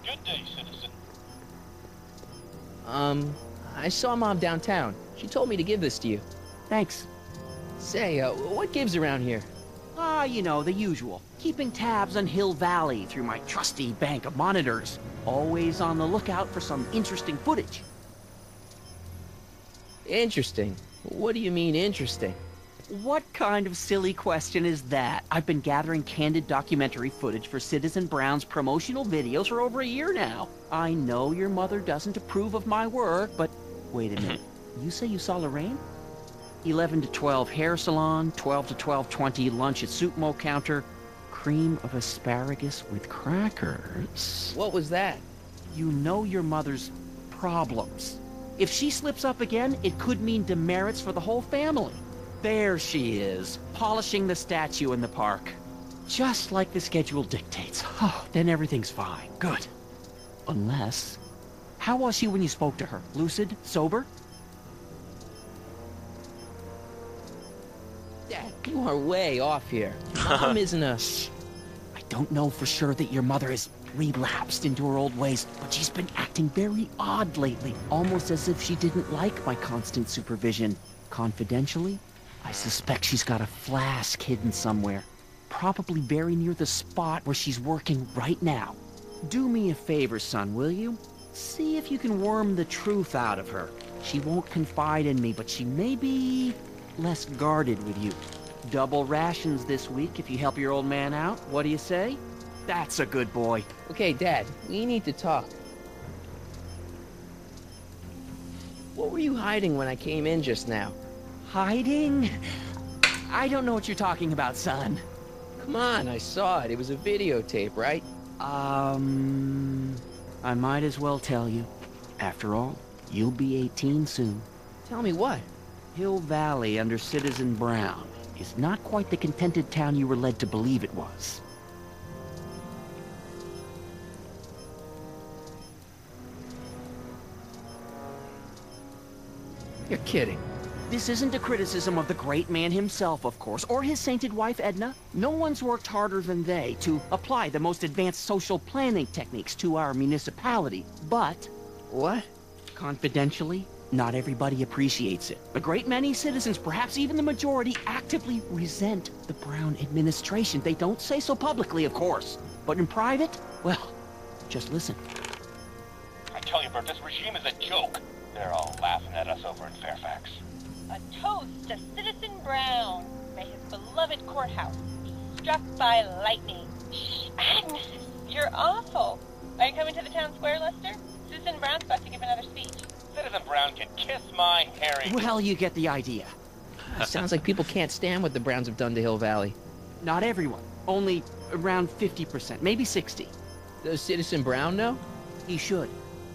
Good day, citizen. I saw Mom downtown. She told me to give this to you. Thanks. Say, what gives around here? Ah, you know, the usual. Keeping tabs on Hill Valley through my trusty bank of monitors. Always on the lookout for some interesting footage. Interesting? What do you mean, interesting? What kind of silly question is that? I've been gathering candid documentary footage for Citizen Brown's promotional videos for over a year now. I know your mother doesn't approve of my work, but... Wait a minute. You say you saw Lorraine? 11 to 12 hair salon, 12 to 12:20 lunch at soup mo counter, cream of asparagus with crackers. What was that? You know your mother's problems. If she slips up again, it could mean demerits for the whole family. There she is, polishing the statue in the park. Just like the schedule dictates. Oh, then everything's fine. Good. Unless... How was she when you spoke to her? Lucid? Sober? Dad, you are way off here. Mom isn't a... I don't know for sure that your mother has relapsed into her old ways, but she's been acting very odd lately, almost as if she didn't like my constant supervision. Confidentially, I suspect she's got a flask hidden somewhere, probably very near the spot where she's working right now. Do me a favor, son, will you? See if you can worm the truth out of her. She won't confide in me, but she may be less guarded with you. Double rations this week if you help your old man out. What do you say? That's a good boy. Okay, Dad, we need to talk. What were you hiding when I came in just now? Hiding? I don't know what you're talking about, son. Come on, I saw it. It was a videotape, right? I might as well tell you. After all, you'll be 18 soon. Tell me what? Hill Valley under Citizen Brown is not quite the contented town you were led to believe it was. You're kidding. This isn't a criticism of the great man himself, of course, or his sainted wife, Edna. No one's worked harder than they to apply the most advanced social planning techniques to our municipality. But... What? Confidentially, not everybody appreciates it. A great many citizens, perhaps even the majority, actively resent the Brown administration. They don't say so publicly, of course. But in private, well, just listen. I tell you, Bert, this regime is a joke. They're all laughing at us over in Fairfax. A toast to Citizen Brown. May his beloved courthouse be struck by lightning. Shh, Agnes, you're awful. Are you coming to the town square, Lester? Citizen Brown's about to give another speech. Citizen Brown can kiss my herring. Well, you get the idea. Sounds like people can't stand what the Browns have done to Hill Valley. Not everyone. Only around 50%, maybe 60. Does Citizen Brown know? He should.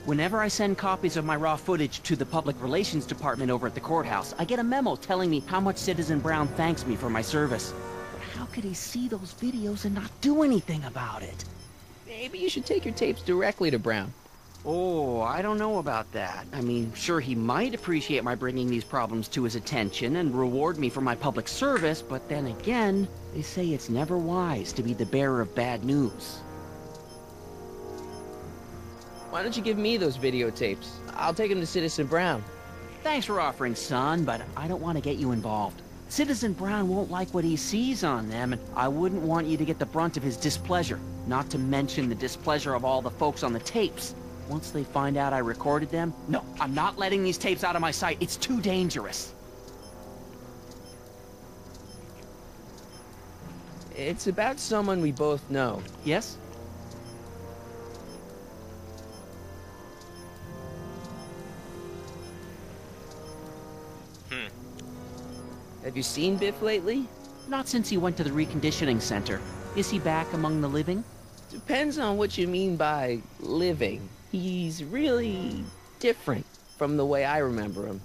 Whenever I send copies of my raw footage to the Public Relations Department over at the courthouse, I get a memo telling me how much Citizen Brown thanks me for my service. But how could he see those videos and not do anything about it? Maybe you should take your tapes directly to Brown. Oh, I don't know about that. I mean, sure, he might appreciate my bringing these problems to his attention and reward me for my public service, but then again, they say it's never wise to be the bearer of bad news. Why don't you give me those videotapes? I'll take them to Citizen Brown. Thanks for offering, son, but I don't want to get you involved. Citizen Brown won't like what he sees on them, and I wouldn't want you to get the brunt of his displeasure, not to mention the displeasure of all the folks on the tapes. Once they find out I recorded them, no, I'm not letting these tapes out of my sight. It's too dangerous. It's about someone we both know. Yes? Have you seen Biff lately? Not since he went to the reconditioning center. Is he back among the living? Depends on what you mean by living. He's really different from the way I remember him.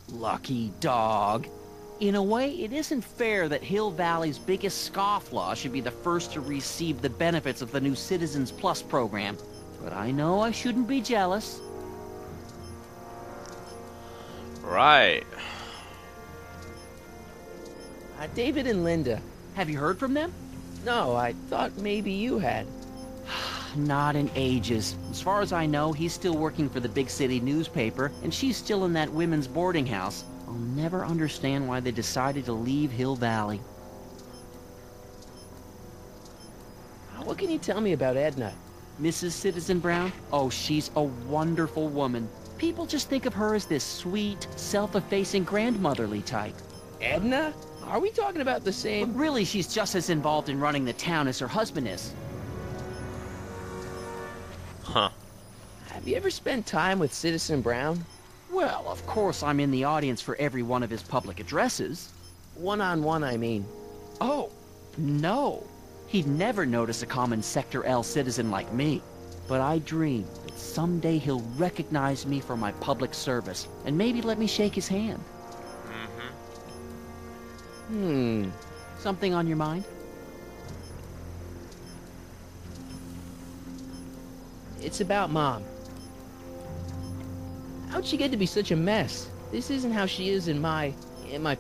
Lucky dog. In a way, it isn't fair that Hill Valley's biggest scofflaw should be the first to receive the benefits of the new Citizens Plus program. But I know I shouldn't be jealous. Right. David and Linda. Have you heard from them? No, I thought maybe you had. Not in ages. As far as I know, he's still working for the big city newspaper, and she's still in that women's boarding house. I'll never understand why they decided to leave Hill Valley. What can you tell me about Edna? Mrs. Citizen Brown? Oh, she's a wonderful woman. People just think of her as this sweet, self-effacing grandmotherly type. Edna? Are we talking about the But same? really, she's just as involved in running the town as her husband is. Huh. Have you ever spent time with Citizen Brown? Well, of course I'm in the audience for every one of his public addresses. One-on-one, I mean. Oh, no. He'd never notice a common Sector L citizen like me. But I dream that someday he'll recognize me for my public service, and maybe let me shake his hand. Something on your mind? It's about Mom. How'd she get to be such a mess? This isn't how she is in my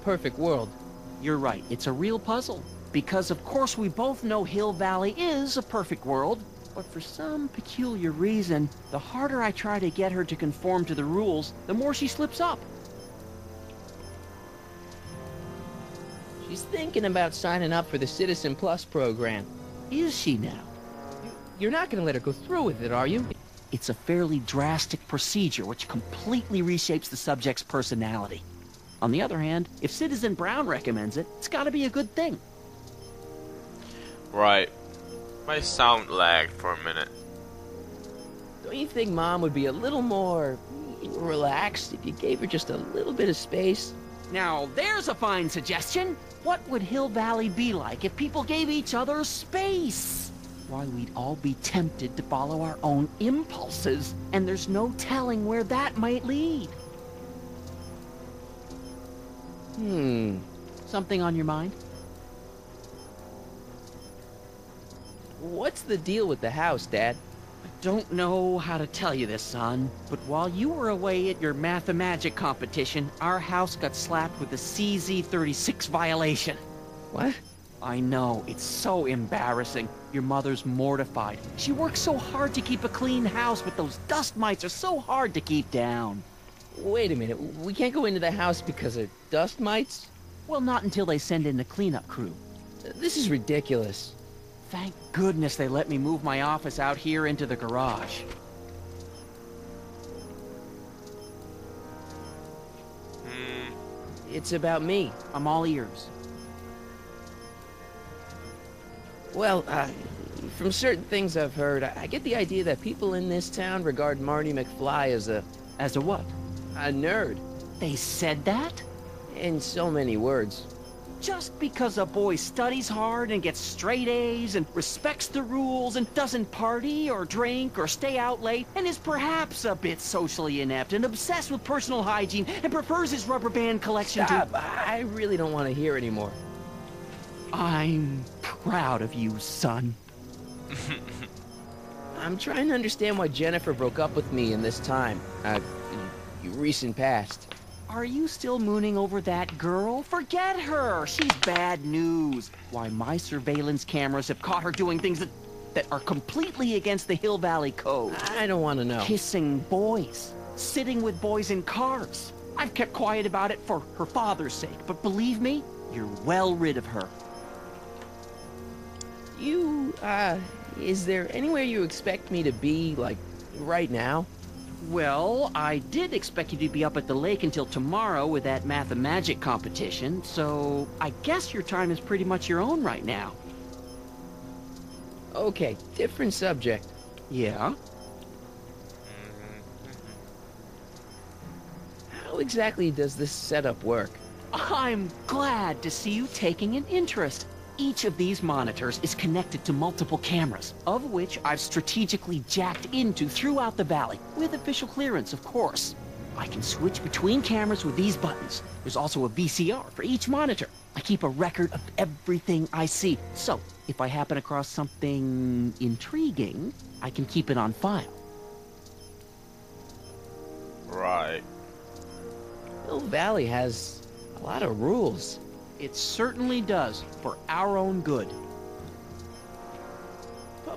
perfect world. You're right, it's a real puzzle. Because of course we both know Hill Valley is a perfect world, but for some peculiar reason, the harder I try to get her to conform to the rules, the more she slips up. She's thinking about signing up for the Citizen Plus program. Is she now? You're not gonna let her go through with it, are you? It's a fairly drastic procedure which completely reshapes the subject's personality. On the other hand, if Citizen Brown recommends it, it's gotta be a good thing. Right. My sound lagged for a minute. Don't you think Mom would be a little more relaxed if you gave her just a little bit of space? Now, there's a fine suggestion. What would Hill Valley be like if people gave each other space? Why, we'd all be tempted to follow our own impulses, and there's no telling where that might lead. Something on your mind? What's the deal with the house, Dad? I don't know how to tell you this, son, but while you were away at your mathemagic competition, our house got slapped with a CZ36 violation. What? I know, it's so embarrassing. Your mother's mortified. She works so hard to keep a clean house, but those dust mites are so hard to keep down. Wait a minute, we can't go into the house because of dust mites? Well, not until they send in the cleanup crew. This is ridiculous. Thank goodness they let me move my office out here into the garage. It's about me. I'm all ears. Well, from certain things I've heard, I get the idea that people in this town regard Marty McFly as a what? a nerd. They said that? In so many words. Just because a boy studies hard and gets straight A's and respects the rules and doesn't party or drink or stay out late and is perhaps a bit socially inept and obsessed with personal hygiene and prefers his rubber band collection Stop! I really don't want to hear anymore. I'm proud of you, son. I'm trying to understand why Jennifer broke up with me in this time. Recent past. Are you still mooning over that girl? Forget her! She's bad news. Why, my surveillance cameras have caught her doing things that are completely against the Hill Valley Code. I don't want to know. Kissing boys. Sitting with boys in cars. I've kept quiet about it for her father's sake, but believe me, you're well rid of her. Is there anywhere you expect me to be, like, right now? Well, I did expect you to be up at the lake until tomorrow with that mathemagic competition, so I guess your time is pretty much your own right now. Okay, different subject. Yeah? How exactly does this setup work? I'm glad to see you taking an interest. Each of these monitors is connected to multiple cameras, of which I've strategically jacked into throughout the valley, with official clearance, of course. I can switch between cameras with these buttons. There's also a VCR for each monitor. I keep a record of everything I see, so if I happen across something intriguing, I can keep it on file. Right. Hill Valley has a lot of rules. It certainly does, for our own good.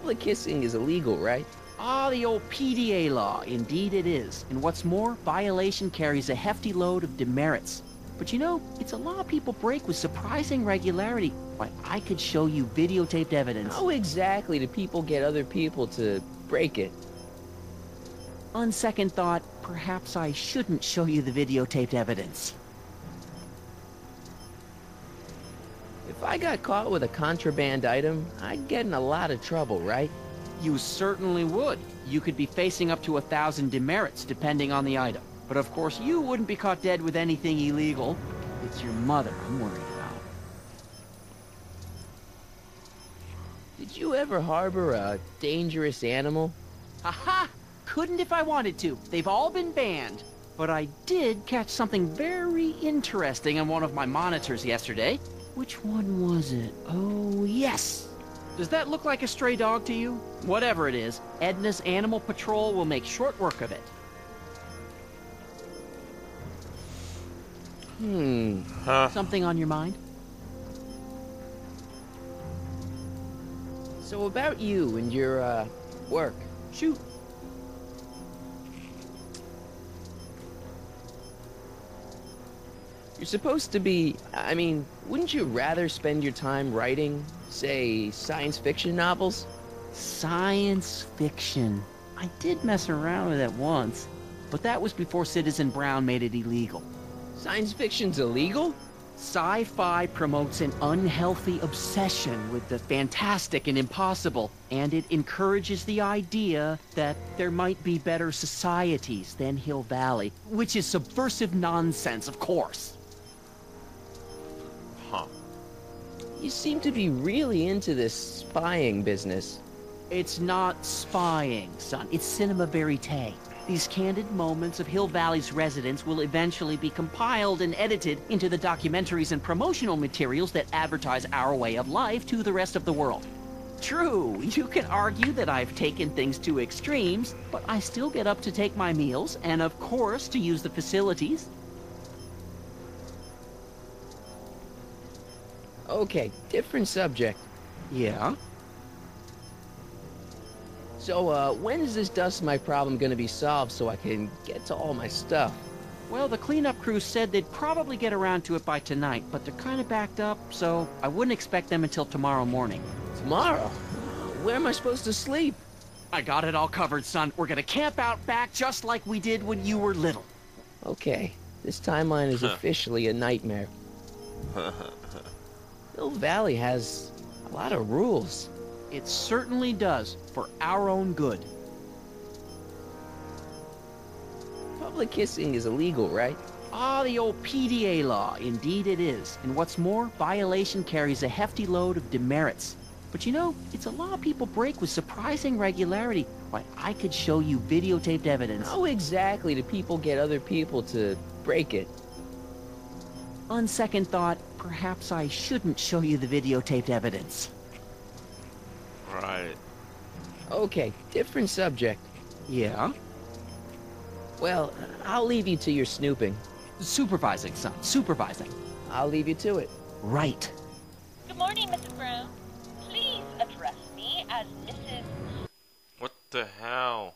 Public kissing is illegal, right? Ah, the old PDA law. Indeed it is. And what's more, violation carries a hefty load of demerits. But you know, it's a law people break with surprising regularity. Why, I could show you videotaped evidence. How exactly do people get other people to break it? On second thought, perhaps I shouldn't show you the videotaped evidence. If I got caught with a contraband item, I'd get in a lot of trouble, right? You certainly would. You could be facing up to 1,000 demerits, depending on the item. But of course, you wouldn't be caught dead with anything illegal. It's your mother I'm worried about. Did you ever harbor a dangerous animal? Haha! Couldn't if I wanted to. They've all been banned. But I did catch something very interesting on one of my monitors yesterday. Which one was it? Oh, yes! Does that look like a stray dog to you? Whatever it is, Edna's Animal Patrol will make short work of it. Something on your mind? So about you and your, work. Shoot. You're supposed to be... I mean, wouldn't you rather spend your time writing, say, science fiction novels? Science fiction. I did mess around with it once, but that was before Citizen Brown made it illegal. Science fiction's illegal? Sci-fi promotes an unhealthy obsession with the fantastic and impossible, and it encourages the idea that there might be better societies than Hill Valley, which is subversive nonsense, of course. Huh. You seem to be really into this spying business. It's not spying, son. It's cinema verite. These candid moments of Hill Valley's residents will eventually be compiled and edited into the documentaries and promotional materials that advertise our way of life to the rest of the world. True, you can argue that I've taken things to extremes, but I still get up to take my meals, and of course to use the facilities. Okay, different subject. Yeah? So, when is this dust mite problem gonna be solved so I can get to all my stuff? Well, the cleanup crew said they'd probably get around to it by tonight, but they're kind of backed up, so I wouldn't expect them until tomorrow morning. Tomorrow? Where am I supposed to sleep? I got it all covered, son. We're gonna camp out back just like we did when you were little. Okay, this timeline is officially a nightmare. Hill Valley has a lot of rules. It certainly does, for our own good. Public kissing is illegal, right? Ah, the old PDA law. Indeed it is. And what's more, violation carries a hefty load of demerits. But you know, it's a law people break with surprising regularity. Why, I could show you videotaped evidence. How exactly do people get other people to break it? On second thought, perhaps I shouldn't show you the videotaped evidence. Right. Okay, different subject. Yeah? Well, I'll leave you to your snooping. Supervising, son. Supervising. I'll leave you to it. Right. Good morning, Mrs. Brown. Please address me as Mrs. What the hell?